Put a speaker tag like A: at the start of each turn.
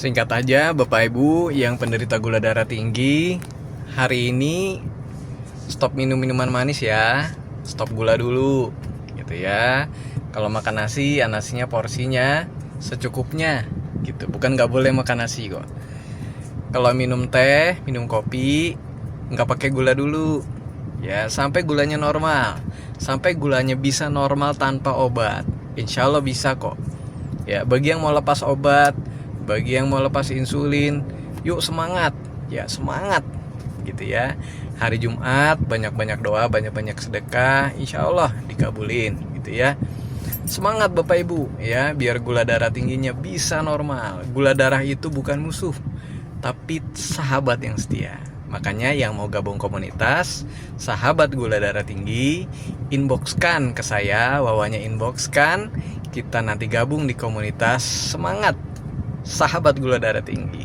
A: Singkat aja, Bapak Ibu yang penderita gula darah tinggi, hari ini stop minum minuman manis ya, stop gula dulu, gitu ya. Kalau makan nasi, ya nasinya porsinya secukupnya, gitu. Bukan nggak boleh makan nasi kok. Kalau minum teh, minum kopi, nggak pakai gula dulu, ya sampai gulanya normal, sampai gulanya bisa normal tanpa obat. Insya Allah bisa kok. Ya, bagi yang mau lepas obat, bagi yang mau lepas insulin, yuk semangat, ya semangat, gitu ya. Hari Jumat banyak-banyak doa, banyak-banyak sedekah, insya Allah dikabulin, gitu ya. Semangat Bapak Ibu, ya, biar gula darah tingginya bisa normal. Gula darah itu bukan musuh, tapi sahabat yang setia. Makanya yang mau gabung komunitas sahabat gula darah tinggi, inboxkan ke saya, Wawanya inboxkan. Kita nanti gabung di komunitas semangat sahabat gula darah tinggi.